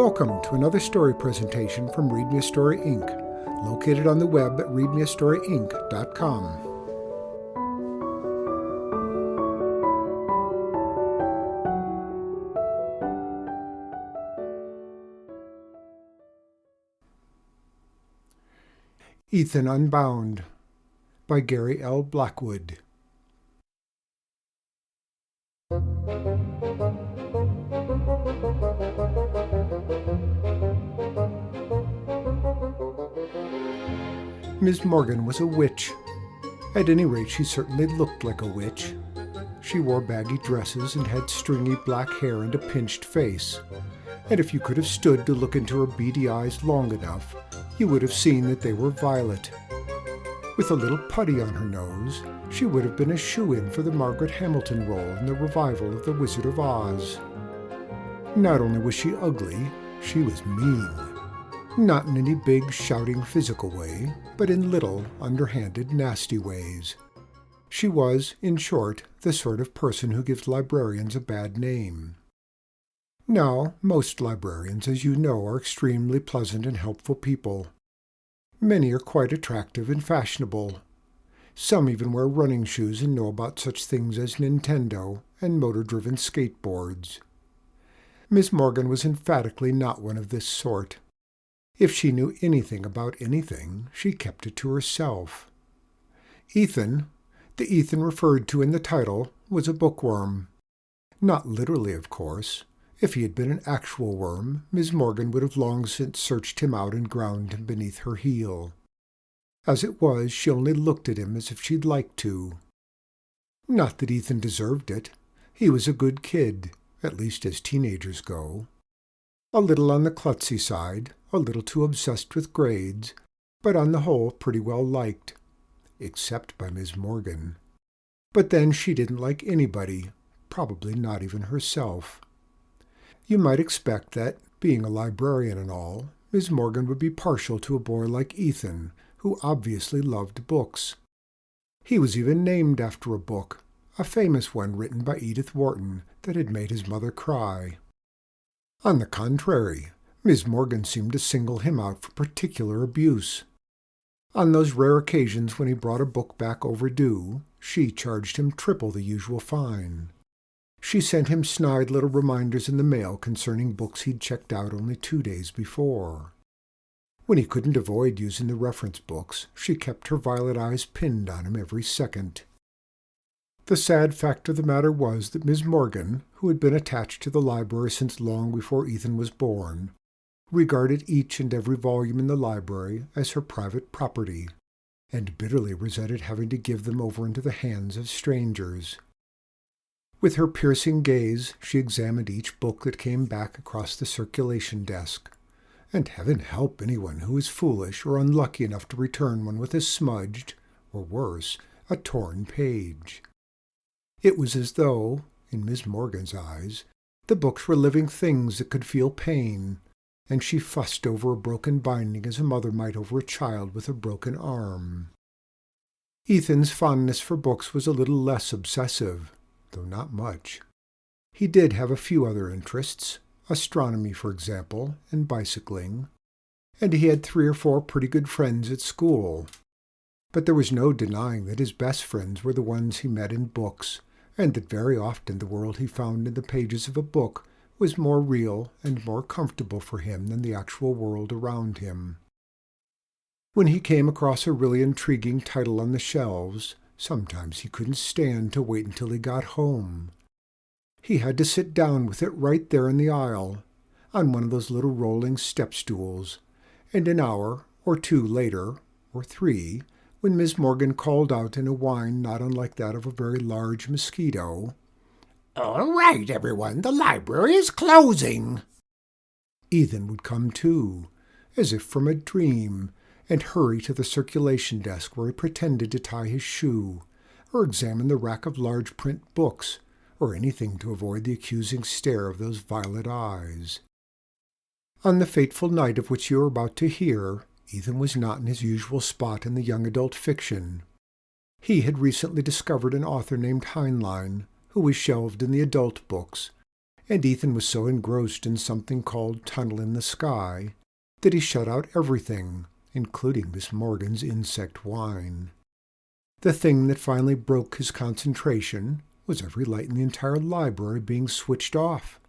Welcome to another story presentation from Read Me a Story Inc., located on the web at readmeastoryinc.com. Ethan Unbound by Gary L. Blackwood. Miss Morgan was a witch. At any rate, she certainly looked like a witch. She wore baggy dresses and had stringy black hair and a pinched face. And if you could have stood to look into her beady eyes long enough, you would have seen that they were violet. With a little putty on her nose, she would have been a shoo-in for the Margaret Hamilton role in the revival of The Wizard of Oz. Not only was she ugly, she was mean. Not in any big, shouting, physical way, but in little, underhanded, nasty ways. She was, in short, the sort of person who gives librarians a bad name. Now, most librarians, as you know, are extremely pleasant and helpful people. Many are quite attractive and fashionable. Some even wear running shoes and know about such things as Nintendo and motor-driven skateboards. Miss Morgan was emphatically not one of this sort. If she knew anything about anything, she kept it to herself. Ethan, the Ethan referred to in the title, was a bookworm. Not literally, of course. If he had been an actual worm, Miss Morgan would have long since searched him out and ground him beneath her heel. As it was, she only looked at him as if she'd like to. Not that Ethan deserved it. He was a good kid, at least as teenagers go. A little on the klutzy side, a little too obsessed with grades, but on the whole pretty well liked, except by Miss Morgan. But then she didn't like anybody, probably not even herself. You might expect that, being a librarian and all, Miss Morgan would be partial to a boy like Ethan, who obviously loved books. He was even named after a book, a famous one written by Edith Wharton that had made his mother cry. On the contrary, Miss Morgan seemed to single him out for particular abuse. On those rare occasions when he brought a book back overdue, she charged him triple the usual fine. She sent him snide little reminders in the mail concerning books he'd checked out only 2 days before. When he couldn't avoid using the reference books, she kept her violet eyes pinned on him every second. The sad fact of the matter was that Miss Morgan, who had been attached to the library since long before Ethan was born, regarded each and every volume in the library as her private property, and bitterly resented having to give them over into the hands of strangers. With her piercing gaze, she examined each book that came back across the circulation desk, and heaven help anyone who is foolish or unlucky enough to return one with a smudged, or worse, a torn page. It was as though, in Miss Morgan's eyes, the books were living things that could feel pain, and she fussed over a broken binding as a mother might over a child with a broken arm. Ethan's fondness for books was a little less obsessive, though not much. He did have a few other interests, astronomy, for example, and bicycling, and he had 3 or 4 pretty good friends at school. But there was no denying that his best friends were the ones he met in books, and that very often the world he found in the pages of a book was more real and more comfortable for him than the actual world around him. When he came across a really intriguing title on the shelves, sometimes he couldn't stand to wait until he got home. He had to sit down with it right there in the aisle, on one of those little rolling step stools, and an hour or 2 later, or 3, when Miss Morgan called out in a whine not unlike that of a very large mosquito, "All right, everyone, the library is closing." Ethan would come too, as if from a dream, and hurry to the circulation desk where he pretended to tie his shoe, or examine the rack of large print books, or anything to avoid the accusing stare of those violet eyes. On the fateful night of which you are about to hear, Ethan was not in his usual spot in the young adult fiction. He had recently discovered an author named Heinlein, who was shelved in the adult books, and Ethan was so engrossed in something called Tunnel in the Sky that he shut out everything, including Miss Morgan's insect wine. The thing that finally broke his concentration was every light in the entire library being switched off.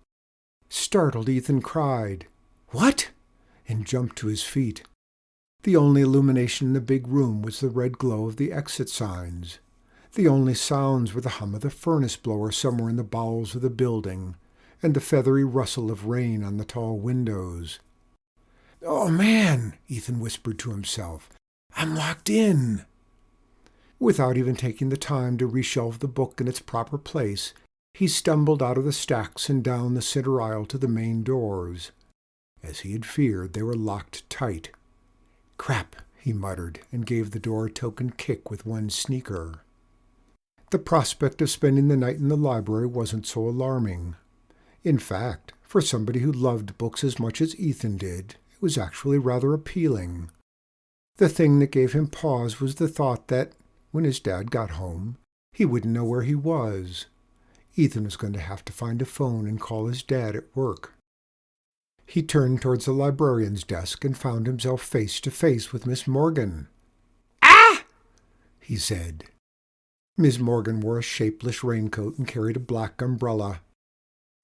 Startled, Ethan cried, "What?" and jumped to his feet. The only illumination in the big room was the red glow of the exit signs. The only sounds were the hum of the furnace blower somewhere in the bowels of the building, and the feathery rustle of rain on the tall windows. "Oh, man," Ethan whispered to himself, "I'm locked in." Without even taking the time to reshelve the book in its proper place, he stumbled out of the stacks and down the center aisle to the main doors. As he had feared, they were locked tight. "Crap," he muttered, and gave the door a token kick with one sneaker. The prospect of spending the night in the library wasn't so alarming. In fact, for somebody who loved books as much as Ethan did, it was actually rather appealing. The thing that gave him pause was the thought that, when his dad got home, he wouldn't know where he was. Ethan was going to have to find a phone and call his dad at work. He turned towards the librarian's desk and found himself face to face with Miss Morgan. "Ah!" he said. Miss Morgan wore a shapeless raincoat and carried a black umbrella.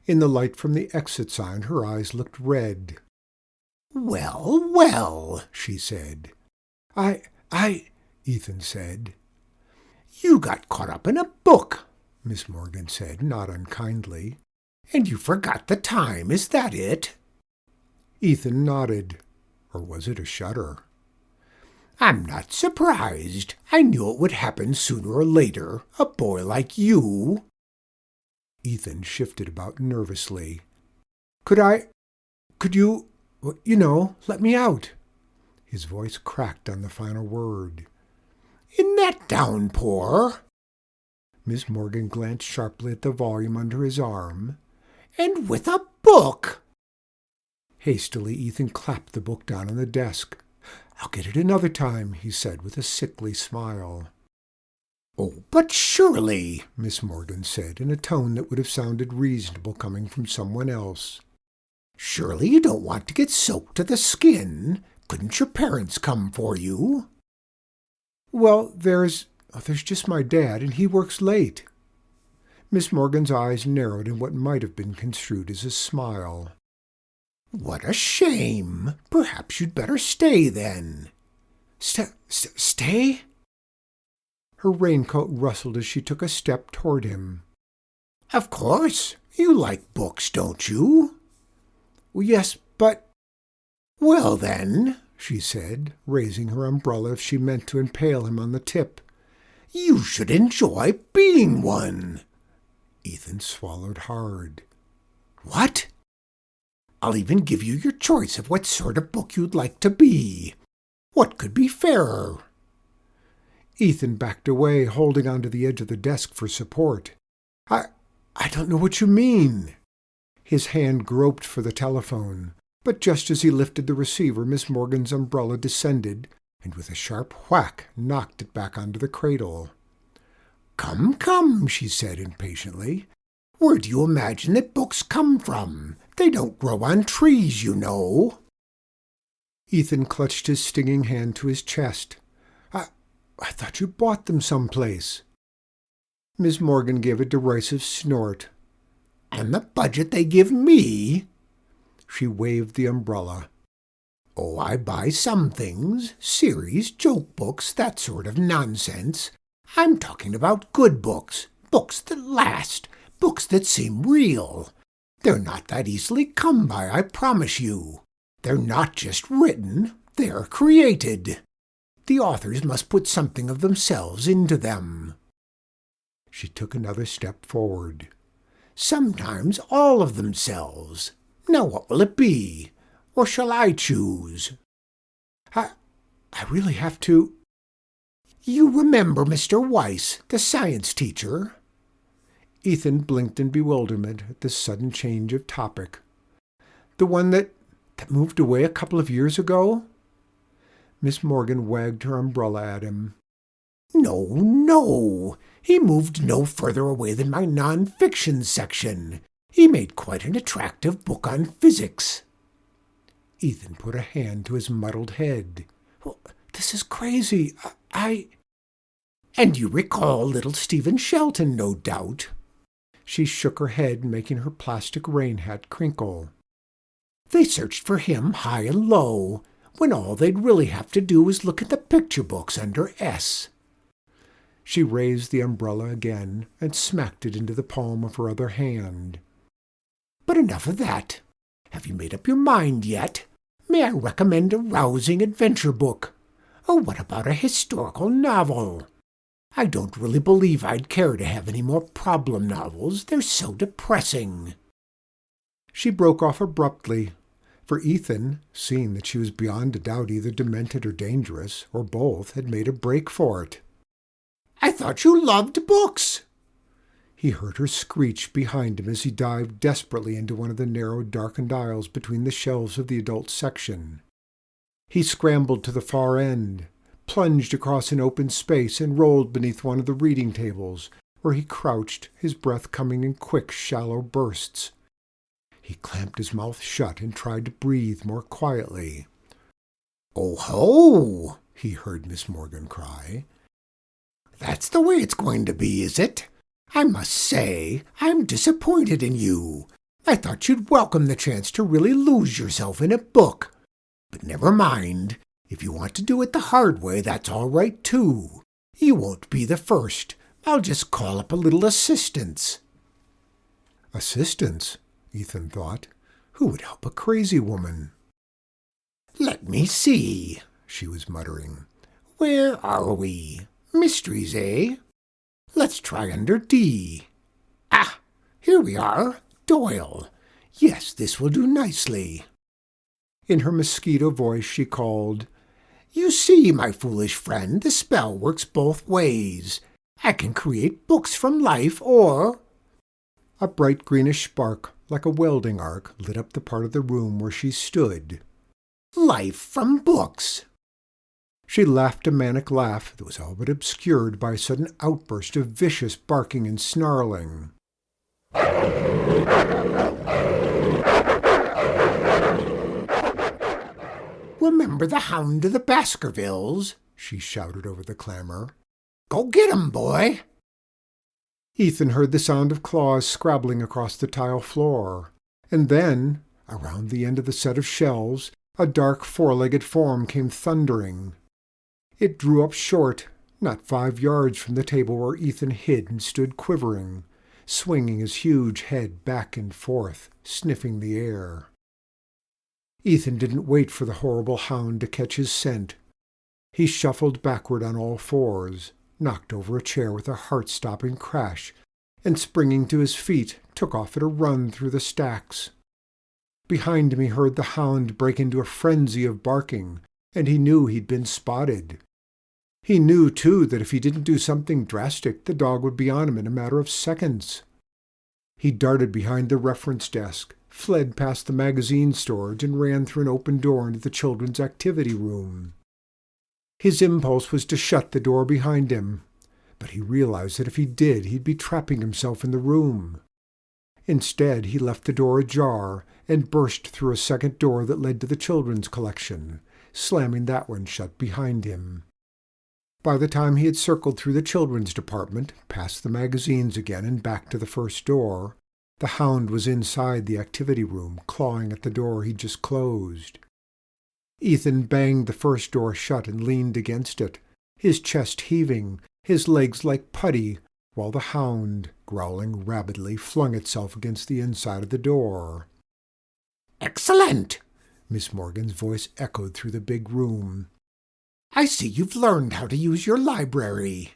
In the light from the exit sign, her eyes looked red. "Well, well," she said. I, Ethan said. "You got caught up in a book," Miss Morgan said, not unkindly. "And you forgot the time, is that it?" Ethan nodded. Or was it a shudder? "I'm not surprised. I knew it would happen sooner or later. A boy like you." Ethan shifted about nervously. Could you, let me out?" His voice cracked on the final word. "In that downpour?" Miss Morgan glanced sharply at the volume under his arm. "And with a book?" Hastily, Ethan clapped the book down on the desk. "I'll get it another time," he said with a sickly smile. "Oh, but surely," Miss Morgan said in a tone that would have sounded reasonable coming from someone else. "Surely you don't want to get soaked to the skin. Couldn't your parents come for you?" "Well, there's just my dad, and he works late." Miss Morgan's eyes narrowed in what might have been construed as a smile. "What a shame. Perhaps you'd better stay, then." Stay? Her raincoat rustled as she took a step toward him. "Of course. You like books, don't you?" "Well, yes, but—" "Well, then," she said, raising her umbrella as if she meant to impale him on the tip, "you should enjoy being one." Ethan swallowed hard. "What?" "I'll even give you your choice of what sort of book you'd like to be. What could be fairer?" Ethan backed away, holding onto the edge of the desk for support. I don't know what you mean." His hand groped for the telephone, but just as he lifted the receiver, Miss Morgan's umbrella descended, and with a sharp whack knocked it back onto the cradle. Come, she said impatiently. "Where do you imagine that books come from? They don't grow on trees, you know." Ethan clutched his stinging hand to his chest. I thought you bought them someplace." Miss Morgan gave a derisive snort. "And the budget they give me?" She waved the umbrella. "Oh, I buy some things, series, joke books, that sort of nonsense. I'm talking about good books, books that last, books that seem real. They're not that easily come by, I promise you. They're not just written, they're created. The authors must put something of themselves into them." She took another step forward. "Sometimes all of themselves. Now what will it be? Or shall I choose?" I really have to—" "You remember Mr. Weiss, the science teacher?" Ethan blinked in bewilderment at this sudden change of topic. "The one that moved away a couple of years ago?" Miss Morgan wagged her umbrella at him. No. He moved no further away than my non-fiction section. He made quite an attractive book on physics." Ethan put a hand to his muddled head. "Well, this is crazy. I—" "And you recall little Stephen Shelton, no doubt." She shook her head, making her plastic rain hat crinkle. "They searched for him high and low, when all they'd really have to do was look at the picture books under S." She raised the umbrella again and smacked it into the palm of her other hand. "But enough of that. Have you made up your mind yet? May I recommend a rousing adventure book? Or what about a historical novel? I don't really believe I'd care to have any more problem novels. They're so depressing." She broke off abruptly, for Ethan, seeing that she was beyond a doubt either demented or dangerous, or both, had made a break for it. "I thought you loved books!" He heard her screech behind him as he dived desperately into one of the narrow, darkened aisles between the shelves of the adult section. He scrambled to the far end, plunged across an open space, and rolled beneath one of the reading tables, where he crouched, his breath coming in quick, shallow bursts. He clamped his mouth shut and tried to breathe more quietly. "Oh ho!" he heard Miss Morgan cry. "That's the way it's going to be, is it? I must say, I'm disappointed in you. I thought you'd welcome the chance to really lose yourself in a book. But never mind. If you want to do it the hard way, that's all right, too. You won't be the first. I'll just call up a little assistance." Assistance, Ethan thought. Who would help a crazy woman? "Let me see," she was muttering. "Where are we? Mysteries, eh? Let's try under D. Ah, here we are. Doyle. Yes, this will do nicely." In her mosquito voice she called, "You see, my foolish friend, the spell works both ways. I can create books from life, or—" A bright greenish spark, like a welding arc, lit up the part of the room where she stood. "Life from books." She laughed a manic laugh that was all but obscured by a sudden outburst of vicious barking and snarling. "Remember the Hound of the Baskervilles?" she shouted over the clamor. "Go get 'em, boy!" Ethan heard the sound of claws scrabbling across the tile floor, and then, around the end of the set of shelves, a dark four-legged form came thundering. It drew up short, not 5 yards from the table where Ethan hid and stood quivering, swinging his huge head back and forth, sniffing the air. Ethan didn't wait for the horrible hound to catch his scent. He shuffled backward on all fours, knocked over a chair with a heart-stopping crash, and springing to his feet, took off at a run through the stacks. Behind him he heard the hound break into a frenzy of barking, and he knew he'd been spotted. He knew, too, that if he didn't do something drastic, the dog would be on him in a matter of seconds. He darted behind the reference desk, fled past the magazine storage, and ran through an open door into the children's activity room. His impulse was to shut the door behind him, but he realized that if he did, he'd be trapping himself in the room. Instead, he left the door ajar and burst through a second door that led to the children's collection, slamming that one shut behind him. By the time he had circled through the children's department, past the magazines again and back to the first door, the hound was inside the activity room, clawing at the door he'd just closed. Ethan banged the first door shut and leaned against it, his chest heaving, his legs like putty, while the hound, growling rabidly, flung itself against the inside of the door. "Excellent!" Miss Morgan's voice echoed through the big room. "I see you've learned how to use your library."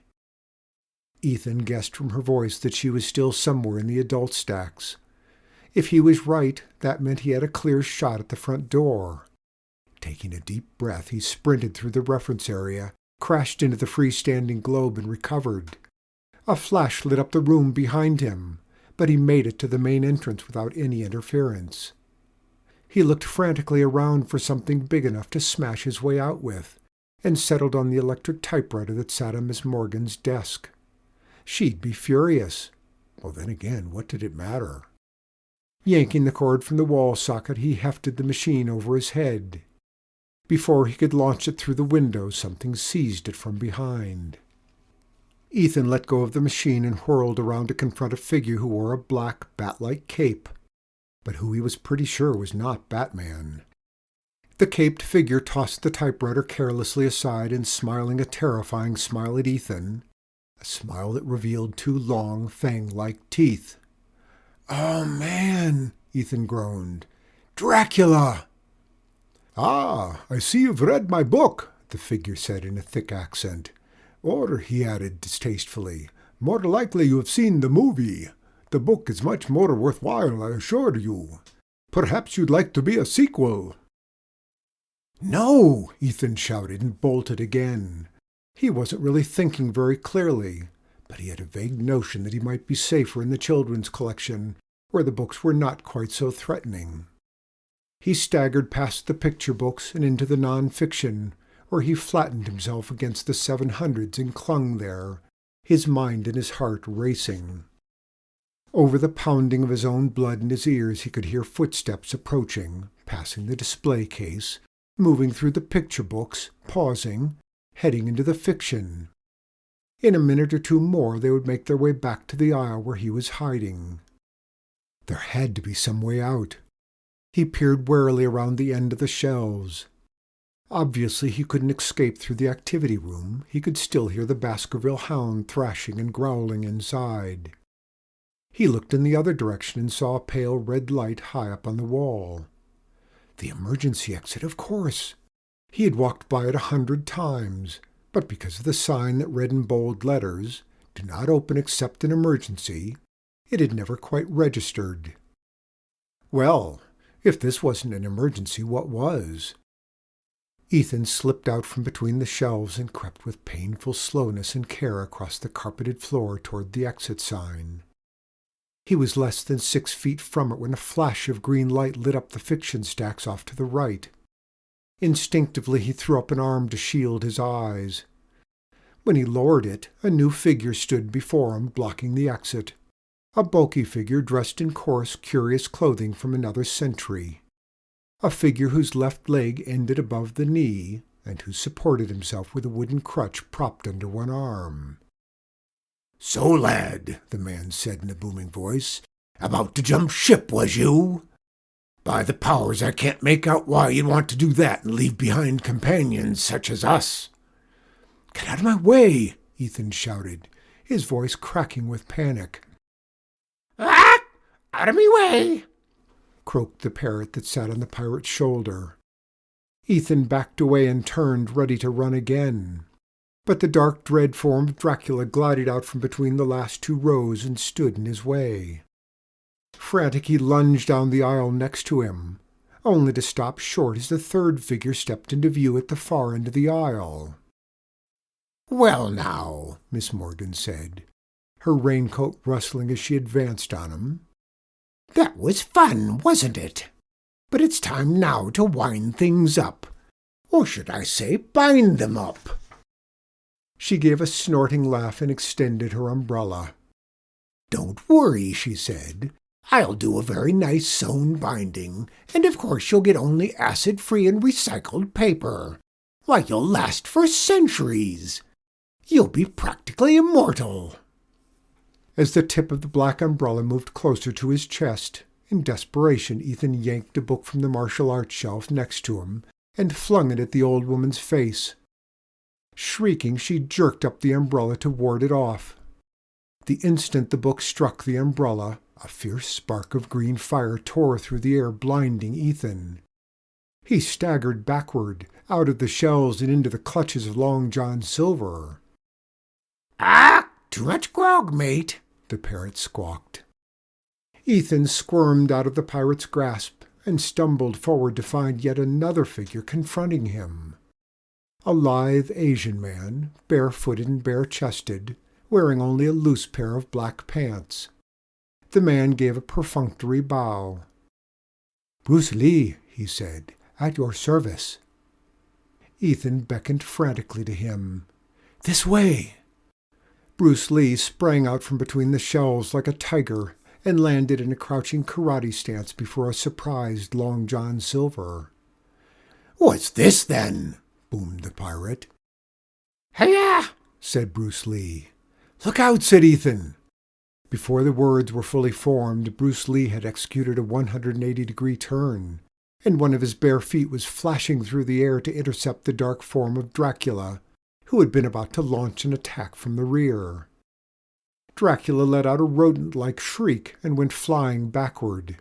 Ethan guessed from her voice that she was still somewhere in the adult stacks. If he was right, that meant he had a clear shot at the front door. Taking a deep breath, he sprinted through the reference area, crashed into the freestanding globe, and recovered. A flash lit up the room behind him, but he made it to the main entrance without any interference. He looked frantically around for something big enough to smash his way out with, and settled on the electric typewriter that sat on Miss Morgan's desk. She'd be furious. Well, then again, what did it matter? Yanking the cord from the wall socket, he hefted the machine over his head. Before he could launch it through the window, something seized it from behind. Ethan let go of the machine and whirled around to confront a figure who wore a black, bat-like cape, but who he was pretty sure was not Batman. The caped figure tossed the typewriter carelessly aside and, smiling a terrifying smile at Ethan, a smile that revealed two long, fang-like teeth. "Oh, man," Ethan groaned. "Dracula!" "Ah, I see you've read my book," the figure said in a thick accent. "Or," he added distastefully, "more likely you have seen the movie. The book is much more worthwhile, I assure you. Perhaps you'd like to be a sequel." "No!" Ethan shouted and bolted again. He wasn't really thinking very clearly, but he had a vague notion that he might be safer in the children's collection, where the books were not quite so threatening. He staggered past the picture books and into the non-fiction, where he flattened himself against the 700s and clung there, his mind and his heart racing. Over the pounding of his own blood in his ears he could hear footsteps approaching, passing the display case, moving through the picture books, pausing, heading into the fiction. In a minute or two more they would make their way back to the aisle where he was hiding. There had to be some way out. He peered warily around the end of the shelves. Obviously he couldn't escape through the activity room. He could still hear the Baskerville hound thrashing and growling inside. He looked in the other direction and saw a pale red light high up on the wall. The emergency exit, of course. He had walked by it 100 times, but because of the sign that read in bold letters, "Do not open except in emergency," it had never quite registered. Well, if this wasn't an emergency, what was? Ethan slipped out from between the shelves and crept with painful slowness and care across the carpeted floor toward the exit sign. He was less than 6 feet from it when a flash of green light lit up the fiction stacks off to the right. Instinctively he threw up an arm to shield his eyes. When he lowered it, a new figure stood before him, blocking the exit. A bulky figure dressed in coarse, curious clothing from another century. A figure whose left leg ended above the knee, and who supported himself with a wooden crutch propped under one arm. "So, lad," the man said in a booming voice, "about to jump ship, was you? By the powers, I can't make out why you'd want to do that and leave behind companions such as us." "Get out of my way!" Ethan shouted, his voice cracking with panic. "Ah! Out of me way!" croaked the parrot that sat on the pirate's shoulder. Ethan backed away and turned, ready to run again. But the dark dread form of Dracula glided out from between the last 2 rows and stood in his way. Frantic, he lunged down the aisle next to him, only to stop short as the third figure stepped into view at the far end of the aisle. "Well now," Miss Morgan said, her raincoat rustling as she advanced on him. "That was fun, wasn't it? But it's time now to wind things up. Or should I say bind them up?" She gave a snorting laugh and extended her umbrella. "Don't worry," she said. "I'll do a very nice sewn binding, and of course you'll get only acid-free and recycled paper. Why, you'll last for centuries. You'll be practically immortal." As the tip of the black umbrella moved closer to his chest, in desperation Ethan yanked a book from the martial arts shelf next to him and flung it at the old woman's face. Shrieking, she jerked up the umbrella to ward it off. The instant the book struck the umbrella, a fierce spark of green fire tore through the air, blinding Ethan. He staggered backward, out of the shelves and into the clutches of Long John Silver. "Ah! Too much grog, mate," the parrot squawked. Ethan squirmed out of the pirate's grasp and stumbled forward to find yet another figure confronting him. A lithe Asian man, barefooted and bare-chested, wearing only a loose pair of black pants. The man gave a perfunctory bow. "Bruce Lee," he said, "at your service." Ethan beckoned frantically to him. "This way!" Bruce Lee sprang out from between the shelves like a tiger and landed in a crouching karate stance before a surprised Long John Silver. "What's this, then?" boomed the pirate. "Hi-ya!" said Bruce Lee. "Look out," said Ethan. Before the words were fully formed, Bruce Lee had executed a 180-degree turn, and one of his bare feet was flashing through the air to intercept the dark form of Dracula, who had been about to launch an attack from the rear. Dracula let out a rodent-like shriek and went flying backward.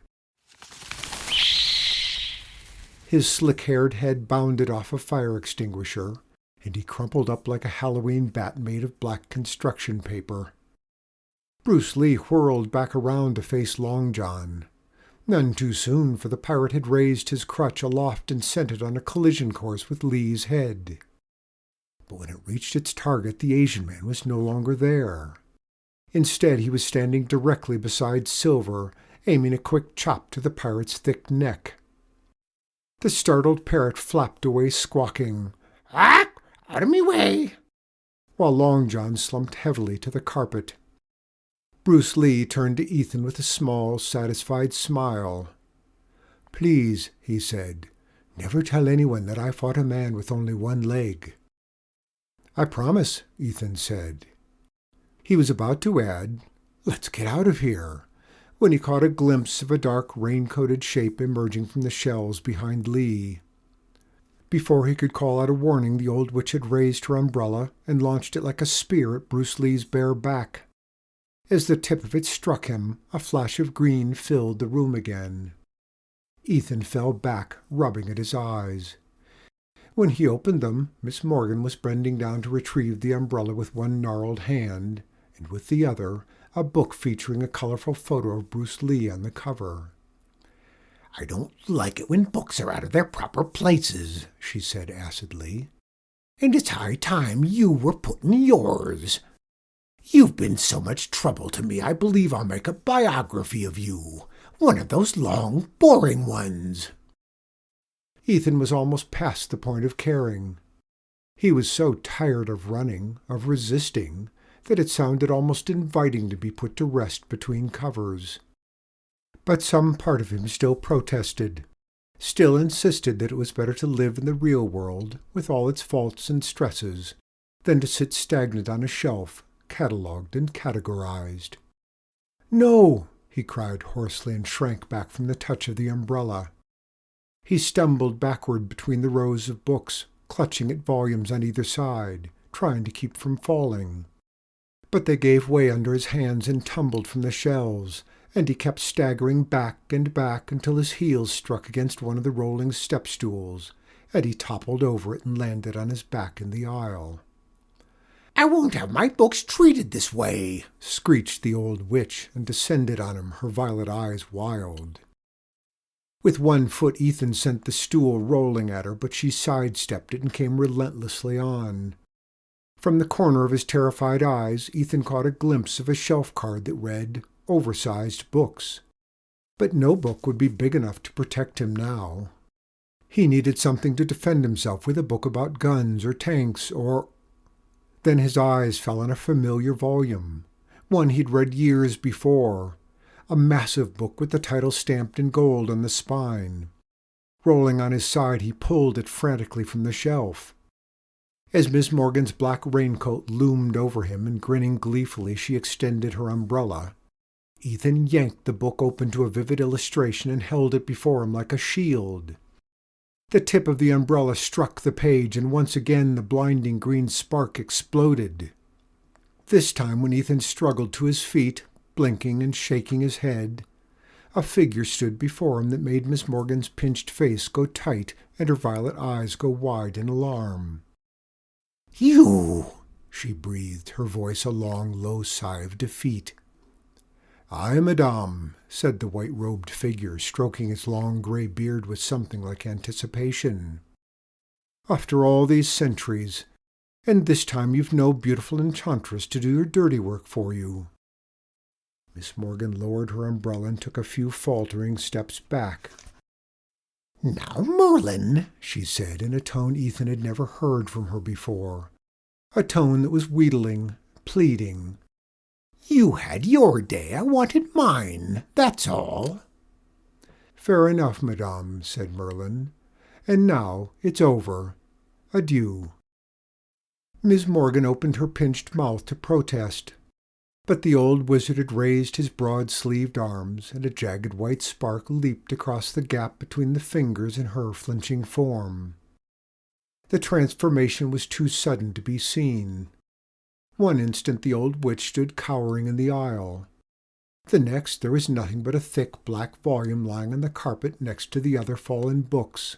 His slick-haired head bounded off a fire extinguisher, and he crumpled up like a Halloween bat made of black construction paper. Bruce Lee whirled back around to face Long John. None too soon, for the pirate had raised his crutch aloft and sent it on a collision course with Lee's head. But when it reached its target, the Asian man was no longer there. Instead, he was standing directly beside Silver, aiming a quick chop to the pirate's thick neck. The startled parrot flapped away, squawking, "Ah! Out of me way!" while Long John slumped heavily to the carpet. Bruce Lee turned to Ethan with a small, satisfied smile. "Please," he said, "never tell anyone that I fought a man with only one leg." "I promise," Ethan said. He was about to add, "Let's get out of here," when he caught a glimpse of a dark, rain-coated shape emerging from the shells behind Lee. Before he could call out a warning, the old witch had raised her umbrella and launched it like a spear at Bruce Lee's bare back. As the tip of it struck him, a flash of green filled the room again. Ethan fell back, rubbing at his eyes. When he opened them, Miss Morgan was bending down to retrieve the umbrella with one gnarled hand, and with the other, a book featuring a colorful photo of Bruce Lee on the cover. "I don't like it when books are out of their proper places," she said acidly. "And it's high time you were put in yours. You've been so much trouble to me, I believe I'll make a biography of you, one of those long, boring ones." Ethan was almost past the point of caring. He was so tired of running, of resisting, that it sounded almost inviting to be put to rest between covers. But some part of him still protested, still insisted that it was better to live in the real world, with all its faults and stresses, than to sit stagnant on a shelf, catalogued and categorized. "No!" he cried hoarsely and shrank back from the touch of the umbrella. He stumbled backward between the rows of books, clutching at volumes on either side, trying to keep from falling. But they gave way under his hands and tumbled from the shelves, and he kept staggering back and back until his heels struck against one of the rolling step-stools, and he toppled over it and landed on his back in the aisle. "I won't have my books treated this way," screeched the old witch, and descended on him, her violet eyes wild. With one foot Ethan sent the stool rolling at her, but she sidestepped it and came relentlessly on. From the corner of his terrified eyes, Ethan caught a glimpse of a shelf card that read, "Oversized books." But no book would be big enough to protect him now. He needed something to defend himself with, a book about guns or tanks or... Then his eyes fell on a familiar volume, one he'd read years before, a massive book with the title stamped in gold on the spine. Rolling on his side, he pulled it frantically from the shelf. As Miss Morgan's black raincoat loomed over him, and grinning gleefully she extended her umbrella, Ethan yanked the book open to a vivid illustration and held it before him like a shield. The tip of the umbrella struck the page, and once again the blinding green spark exploded. This time, when Ethan struggled to his feet, blinking and shaking his head, a figure stood before him that made Miss Morgan's pinched face go tight and her violet eyes go wide in alarm. "You!" she breathed, her voice a long, low sigh of defeat. "Aye, madame," said the white-robed figure, stroking its long grey beard with something like anticipation. "After all these centuries, and this time you've no beautiful enchantress to do your dirty work for you." Miss Morgan lowered her umbrella and took a few faltering steps back. "Now, Merlin," she said, in a tone Ethan had never heard from her before, a tone that was wheedling, pleading. You had your day, I wanted mine, that's all." "Fair enough, madame," said Merlin. "And now it's over. Adieu." Miss Morgan opened her pinched mouth to protest, but the old wizard had raised his broad-sleeved arms, and a jagged white spark leaped across the gap between the fingers in her flinching form. The transformation was too sudden to be seen. One instant the old witch stood cowering in the aisle. The next there was nothing but a thick black volume lying on the carpet next to the other fallen books.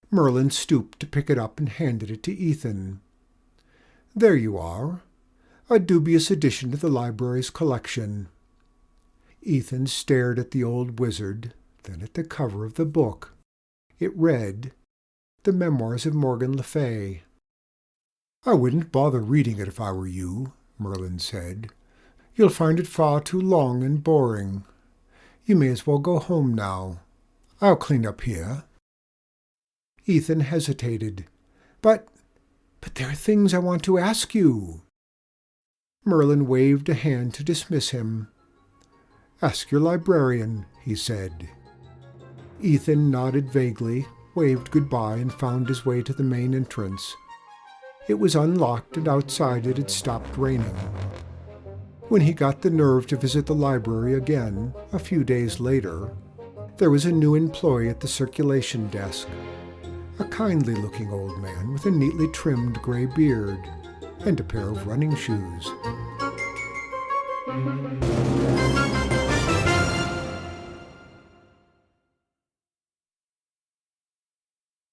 Merlin stooped to pick it up and handed it to Ethan. "There you are. A dubious addition to the library's collection." Ethan stared at the old wizard, then at the cover of the book. It read, "The Memoirs of Morgan Le Fay." "I wouldn't bother reading it if I were you," Merlin said. "You'll find it far too long and boring. You may as well go home now. I'll clean up here." Ethan hesitated. But there are things I want to ask you." Merlin waved a hand to dismiss him. "Ask your librarian," he said. Ethan nodded vaguely, waved goodbye, and found his way to the main entrance. It was unlocked, and outside it had stopped raining. When he got the nerve to visit the library again, a few days later, there was a new employee at the circulation desk. A kindly-looking old man with a neatly trimmed gray beard and a pair of running shoes.